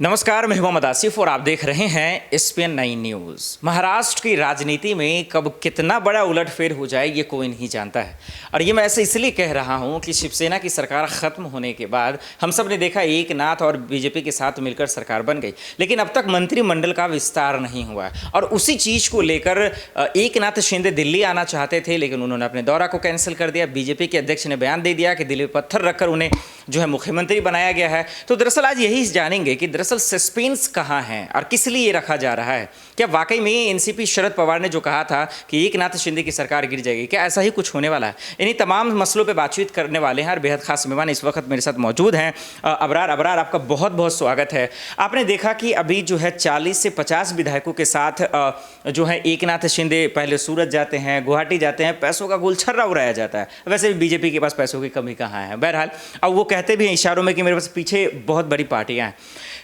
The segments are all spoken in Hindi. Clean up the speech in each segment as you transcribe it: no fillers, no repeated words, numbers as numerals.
नमस्कार, मैं मोहम्मद आसिफ और आप देख रहे हैं SPN 9 न्यूज़। महाराष्ट्र की राजनीति में कब कितना बड़ा उलटफेर हो जाए ये कोई नहीं जानता है। और ये मैं ऐसे इसलिए कह रहा हूँ कि शिवसेना की सरकार ख़त्म होने के बाद हम सब ने देखा एकनाथ और बीजेपी के साथ मिलकर सरकार बन गई, लेकिन अब तक मंत्रिमंडल का विस्तार नहीं हुआ है। और उसी चीज़ को लेकर एकनाथ शिंदे दिल्ली आना चाहते थे, लेकिन उन्होंने अपने दौरा को कैंसिल कर दिया। बीजेपी के अध्यक्ष ने बयान दे दिया कि दिल्ली में पत्थर रखकर उन्हें जो है मुख्यमंत्री बनाया गया है। तो दरअसल आज यही जानेंगे कि दरअसल सस्पेंस कहाँ है और किस लिए रखा जा रहा है। क्या वाकई में एनसीपी शरद पवार ने जो कहा था कि एकनाथ शिंदे की सरकार गिर जाएगी, क्या ऐसा ही कुछ होने वाला है? इन्हीं तमाम मसलों पे बातचीत करने वाले हैं और बेहद खास मेहमान इस वक्त मेरे साथ मौजूद हैं। अबरार, आपका बहुत बहुत स्वागत है। आपने देखा कि अभी जो है 40 से 50 विधायकों के साथ जो है एकनाथ शिंदे पहले सूरत जाते हैं, गुवाहाटी जाते हैं, पैसों का गुलछर्रा उड़ाया जाता है। वैसे भी बीजेपी के पास पैसों की कमी कहाँ है। बहरहाल अब वो कहते भी हैं इशारों में कि मेरे पास पीछे बहुत बड़ी पार्टियां हैं।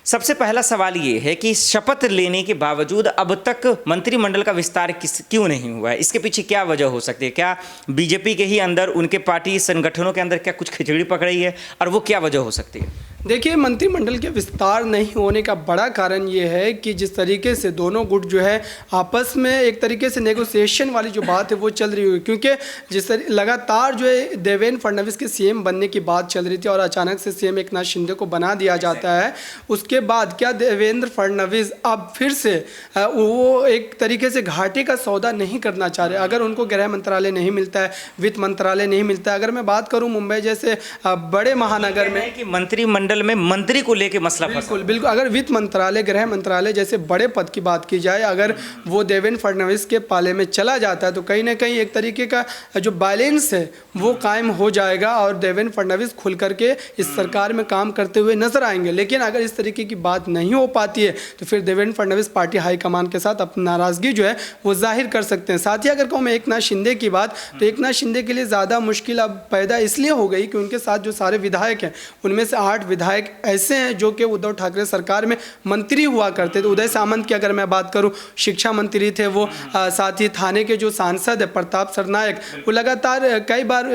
सबसे पहला सवाल ये है कि शपथ लेने के बावजूद अब तक मंत्रिमंडल का विस्तार क्यों नहीं हुआ है? इसके पीछे क्या वजह हो सकती है? क्या बीजेपी के ही अंदर, उनके पार्टी संगठनों के अंदर क्या कुछ खिचड़ी पक रही है और वो क्या वजह हो सकती है? देखिए, मंत्रिमंडल के विस्तार नहीं होने का बड़ा कारण ये है कि जिस तरीके से दोनों गुट जो है आपस में एक तरीके से नेगोशिएशन वाली जो बात है वो चल रही हुई, क्योंकि जिस लगातार जो है देवेंद्र फडणवीस के सीएम बनने की बात चल रही थी और अचानक से सीएम एकनाथ शिंदे को बना दिया जाता है। उसके बाद क्या देवेंद्र फडणवीस अब फिर से वो एक तरीके से घाटे का सौदा नहीं करना चाह रहे? अगर उनको गृह मंत्रालय नहीं मिलता है, वित्त मंत्रालय नहीं मिलता है, अगर मैं बात करूँ मुंबई जैसे बड़े महानगर में कि मंत्रिमंडल में मंत्री को लेकर मसला बिल्कुल, अगर वित्त मंत्रालय, गृह मंत्रालय जैसे बड़े पद की बात की जाए, अगर वो देवेंद्र फडणवीस के पाले में चला जाता है तो कहीं ना कहीं एक तरीके का जो बैलेंस है वो कायम हो जाएगा और देवेंद्र फडणवीस खुल करके इस सरकार में काम करते हुए नजर आएंगे। लेकिन अगर इस तरीके की बात नहीं हो पाती है तो फिर देवेंद्र फडणवीस पार्टी हाईकमान के साथ अपनी नाराजगी जो है वो जाहिर कर सकते हैं। साथ ही अगर कहूँ मैं एकनाथ शिंदे की बात, तो एकनाथ शिंदे के लिए ज़्यादा मुश्किल अब पैदा इसलिए हो गई कि उनके साथ जो सारे विधायक हैं उनमें से 8 विधायक ऐसे हैं जो कि उद्धव ठाकरे सरकार में मंत्री हुआ करते थे। उदय सामंत की अगर मैं बात करूं, शिक्षा मंत्री थे वो। साथ ही थाने के जो सांसद है प्रताप सरनायक, वो लगातार कई बार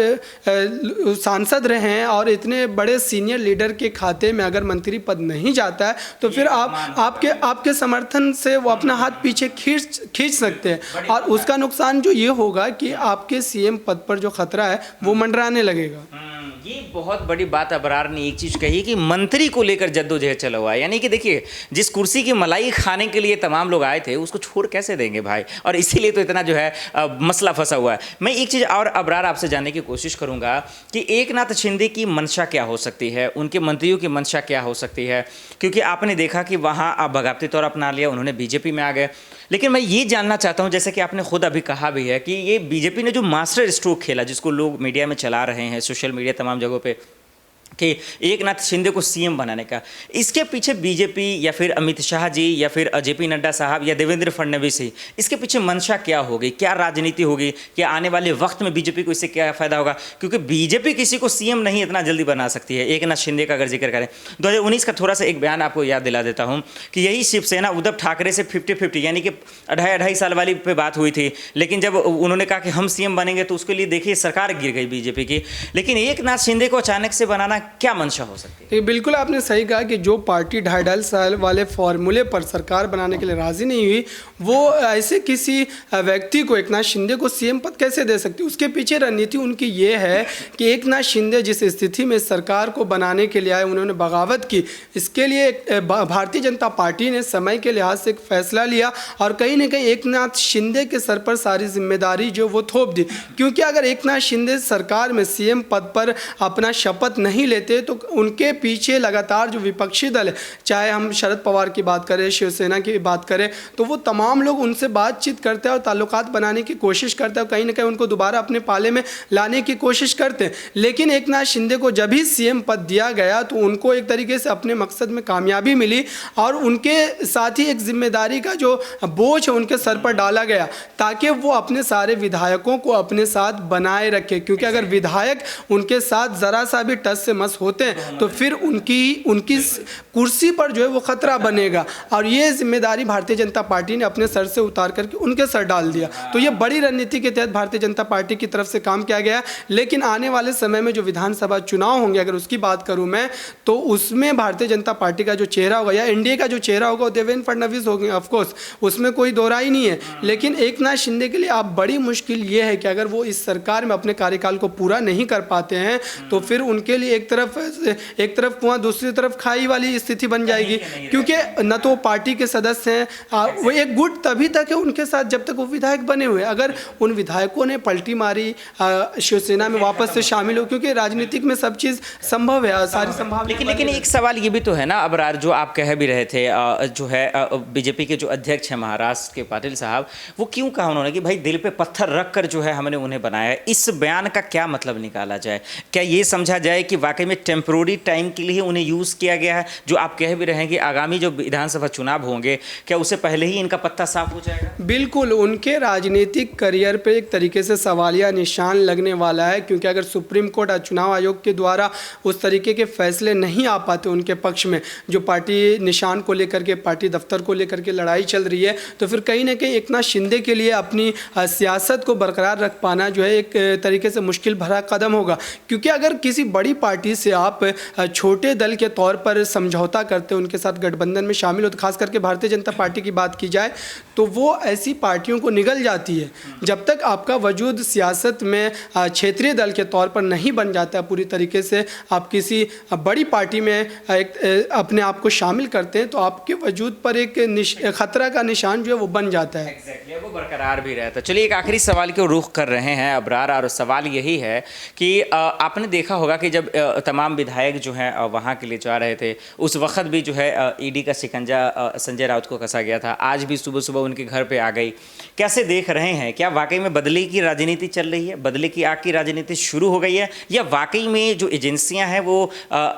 सांसद रहे हैं और इतने बड़े सीनियर लीडर के खाते में अगर मंत्री पद नहीं जाता है तो फिर आपके समर्थन से वो अपना हाथ पीछे खींच सकते हैं और उसका नुकसान जो ये होगा कि आपके सीएम पद पर जो खतरा है वो मंडराने लगेगा। ये बहुत बड़ी बात अबरार ने एक चीज़ कही कि मंत्री को लेकर जद्दोजहद चला हुआ है। यानी कि देखिए, जिस कुर्सी की मलाई खाने के लिए तमाम लोग आए थे उसको छोड़ कैसे देंगे भाई, और इसीलिए तो इतना जो है मसला फंसा हुआ है। मैं एक चीज़ और अबरार आपसे जानने की कोशिश करूंगा कि एकनाथ शिंदे की मंशा क्या हो सकती है, उनके मंत्रियों की मंशा क्या हो सकती है, क्योंकि आपने देखा कि वहाँ आप बगावती तौर अपना लिया, उन्होंने बीजेपी में आ गए। लेकिन मैं ये जानना चाहता हूँ, जैसे कि आपने खुद अभी कहा भी है कि ये बीजेपी ने जो मास्टर स्ट्रोक खेला, जिसको लोग मीडिया में चला रहे हैं, सोशल मीडिया तमाम जगहों पे, कि एकनाथ शिंदे को सीएम बनाने का, इसके पीछे बीजेपी या फिर अमित शाह जी या फिर जेपी नड्डा साहब या देवेंद्र फडणवीस ही, इसके पीछे मंशा क्या होगी, क्या राजनीति होगी, क्या आने वाले वक्त में बीजेपी को इससे क्या फायदा होगा? क्योंकि बीजेपी किसी को सीएम नहीं इतना जल्दी बना सकती है। एकनाथ शिंदे का अगर जिक्र करें, 2019 का थोड़ा सा एक बयान आपको याद दिला देता हूँ कि यही शिवसेना उद्धव ठाकरे से 50-50 यानी कि 2.5 साल वाली पे बात हुई थी। लेकिन जब उन्होंने कहा कि हम सीएम बनेंगे तो उसके लिए देखिए सरकार गिर गई बीजेपी की। लेकिन एकनाथ शिंदे को अचानक से बनाना क्या मंशा हो सकती है? बिल्कुल आपने सही कहा कि जो पार्टी 2.5 साल वाले फॉर्मूले पर सरकार बनाने के लिए राजी नहीं हुई, वो ऐसे किसी व्यक्ति को, एकनाथ शिंदे को सीएम पद कैसे दे सकती? उसके पीछे रणनीति उनकी ये है कि एकनाथ शिंदे जिस स्थिति में सरकार को बनाने के लिए आए, उन्होंने बगावत की, इसके लिए भारतीय जनता पार्टी ने समय के लिहाज से एक फैसला लिया और कहीं ना कहीं एकनाथ शिंदे के सर पर सारी जिम्मेदारी जो वो थोप दी। क्योंकि अगर एकनाथ शिंदे सरकार में सीएम पद पर अपना शपथ नहीं लेते तो उनके पीछे लगातार जो विपक्षी दल है, चाहे हम शरद पवार की बात करें, शिवसेना की बात करें, तो वो तमाम लोग उनसे बातचीत करते हैं और ताल्लुकात बनाने की कोशिश करते हैं, कहीं ना कहीं उनको दोबारा अपने पाले में लाने की कोशिश करते हैं। लेकिन एकनाथ शिंदे को जब भी सीएम पद दिया गया तो उनको एक तरीके से अपने मकसद में कामयाबी मिली और उनके साथ ही एक जिम्मेदारी का जो बोझ है उनके सर पर डाला गया ताकि वो अपने सारे विधायकों को अपने साथ बनाए रखे। क्योंकि अगर विधायक उनके साथ ज़रा सा भी टच से फेमस होते हैं तो फिर उनकी कुर्सी पर जो है वो खतरा बनेगा, और ये जिम्मेदारी भारतीय जनता पार्टी ने अपने सर से उतार करके उनके सर डाल दिया। तो ये बड़ी रणनीति के तहत भारतीय जनता पार्टी की तरफ से काम किया गया। लेकिन आने वाले समय में जो विधानसभा चुनाव होंगे, अगर उसकी बात करूं मैं, तो उसमें भारतीय जनता पार्टी का जो चेहरा होगा या एनडीए का जो चेहरा होगा वो देवेंद्र फडणवीस होंगे, ऑफकोर्स, उसमें कोई दो राय नहीं है। लेकिन एकनाथ शिंदे के लिए अब बड़ी मुश्किल ये है कि अगर वो इस सरकार में अपने कार्यकाल को पूरा नहीं कर पाते हैं तो फिर उनके लिए एक तरफ कुआं दूसरी तरफ खाई वाली स्थिति बन जाएगी, क्योंकि न तो पार्टी के सदस्य हैं, वो एक गुट तभी तक है उनके साथ जब तक वो विधायक बने हुए। अगर उन विधायकों ने पलटी मारी, शिवसेना में वापस से शामिल हो, क्योंकि राजनीतिक में सब चीज़ संभव है, सारी संभावना। लेकिन एक सवाल ये भी तो है ना अबरार, जो आप कह भी रहे थे, जो है बीजेपी के जो अध्यक्ष हैं महाराष्ट्र के पाटिल साहब, वो क्यों कहा उन्होंने कि भाई दिल पे पत्थर रख कर जो है हमने उन्हें बनाया। इस बयान का क्या मतलब निकाला जाए? क्या ये समझा जाए कि वाकई में टेम्प्रोरी टाइम के लिए उन्हें यूज़ किया गया है? जो आप कह भी रहे हैं कि आगामी जो विधानसभा चुनाव होंगे, क्या उससे पहले ही इनका पत्ता साफ हो जाएगा? बिल्कुल, उनके राजनीतिक करियर पे एक तरीके से सवालिया निशान लगने वाला है, क्योंकि अगर सुप्रीम कोर्ट और चुनाव आयोग के द्वारा उस तरीके के फैसले नहीं आ पाते उनके पक्ष में, जो पार्टी निशान को लेकर के, पार्टी दफ्तर को लेकर के लड़ाई चल रही है, तो फिर कहीं ना कहीं एकनाथ शिंदे के लिए अपनी सियासत को बरकरार रख पाना जो है एक तरीके से मुश्किल भरा कदम होगा। क्योंकि अगर किसी बड़ी पार्टी से आप छोटे दल के तौर पर समझौता करते, उनके साथ गठबंधन में शामिल होते, खास करके भारतीय जनता पार्टी की बात की जाए तो वो ऐसी पार्टियों को निगल जाती है जब तक आपका वजूद सियासत में क्षेत्रीय दल के तौर पर नहीं बन जाता है पूरी तरीके से। आप किसी बड़ी पार्टी में एक अपने आप को शामिल करते हैं तो आपके वजूद पर एक खतरा का निशान जो है वो बन जाता है। एग्जैक्टली, वो बरकरार भी रहता है। चलिए एक आखिरी सवाल के रुख कर रहे हैं अबरार, और सवाल यही है कि आपने देखा होगा कि जब तमाम विधायक जो हैं वहाँ के लिए जा रहे थे, उस वक्त भी जो है ईडी का शिकंजा संजय राउत को कसा गया था। आज भी सुबह सुबह उनके घर पे आ गई। कैसे देख रहे हैं? क्या वाकई में बदले की राजनीति चल रही है, बदले की आग की राजनीति शुरू हो गई है, या वाकई में जो एजेंसियां हैं वो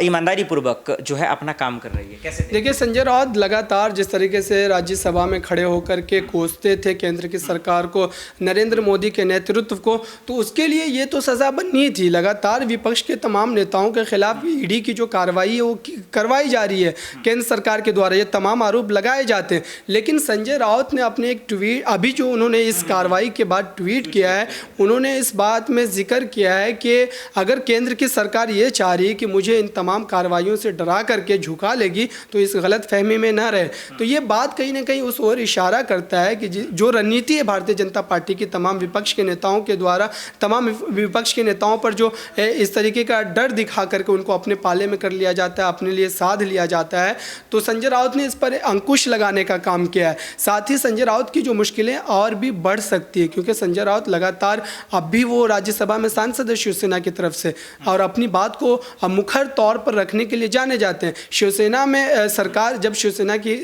ईमानदारी पूर्वक जो है अपना काम कर रही है? कैसे देखिए, संजय राउत लगातार जिस तरीके से राज्यसभा में खड़े होकर के कोसते थे केंद्र की सरकार को, नरेंद्र मोदी के नेतृत्व को, तो उसके लिए ये तो सज़ा बननी थी। लगातार विपक्ष के तमाम नेताओं के खिलाफ ईडी की जो कार्रवाई है वो करवाई जा रही है केंद्र सरकार के द्वारा, ये तमाम आरोप लगाए जाते हैं। लेकिन संजय राउत ने अपने एक ट्वीट, अभी जो उन्होंने इस कार्रवाई के बाद ट्वीट किया है, उन्होंने इस बात में जिक्र किया है कि अगर केंद्र की सरकार ये चाह रही है कि मुझे इन तमाम कार्रवाइयों से डरा करके झुका लेगी तो इस गलत फहमी में ना रहे। तो ये बात कहीं ना कहीं उस ओर इशारा करता है कि जो रणनीति है भारतीय जनता पार्टी की तमाम विपक्ष के नेताओं के द्वारा, तमाम विपक्ष के नेताओं पर जो इस तरीके का डर दिखा करके उनको अपने पाले में कर लिया जाता है, अपने लिए साध लिया जाता है, तो संजय राउत ने इस पर अंकुश लगाने का काम किया है। साथ ही संजय राउत की जो मुश्किलें और भी बढ़ सकती है, क्योंकि संजय राउत लगातार अब भी वो राज्यसभा में सांसद है शिवसेना की तरफ से, और अपनी बात को मुखर तौर पर रखने के लिए जाने जाते हैं। शिवसेना में सरकार जब शिवसेना की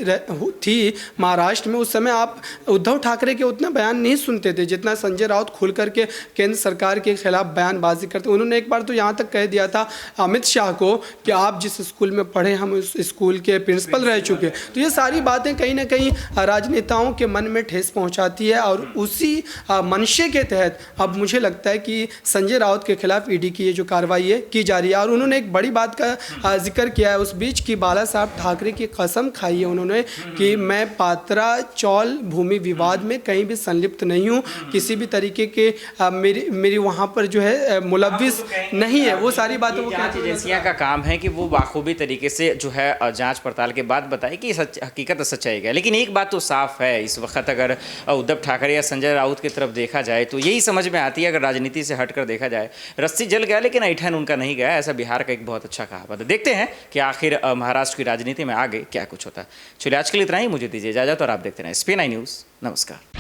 थी महाराष्ट्र में, उस समय आप उद्धव ठाकरे के उतना बयान नहीं सुनते थे जितना संजय राउत खुल करके केंद्र सरकार के खिलाफ बयानबाजी करते। उन्होंने एक बार तो यहाँ तक कह दिया था अमित शाह को कि आप जिस स्कूल में पढ़े हम उस स्कूल के प्रिंसिपल रह चुके। तो ये सारी बातें कहीं ना कहीं राजनेताओं के मन में ठेस पहुँचाती है, और उसी मंशे के तहत अब मुझे लगता है कि संजय राउत के खिलाफ ईडी की ये जो कार्रवाई है की जा रही है। और उन्होंने एक बड़ी बात का जिक्र किया है उस बीच की बाला साहब ठाकरे की कसम खाई है उन्होंने कि मैं पात्रा चौल भूमि विवाद में कहीं भी संलिप्त नहीं हूँ, किसी भी तरीके के मेरी वहाँ पर जो है मुलव्विस नहीं है। वो सारी बातें वो जांच एजेंसियां का काम है कि वो बाखूबी तरीके से जो है जांच पड़ताल के बाद बताए कि हकीकत सच्चाई है। लेकिन एक बात तो साफ है, इस वक्त अगर उद्धव ठाकरे या संजय राउत की तरफ देखा जाए तो यही समझ में आती है, अगर राजनीति से हटकर देखा जाए, रस्सी जल गया लेकिन ऐठन उनका नहीं गया। ऐसा बिहार का एक बहुत अच्छा कहावत है। देखते हैं कि आखिर महाराष्ट्र की राजनीति में आगे क्या कुछ होता है। चलिए आज के लिए इतना ही, मुझे दीजिए इजाजत और आप देखते रहें SPN9 न्यूज़। नमस्कार।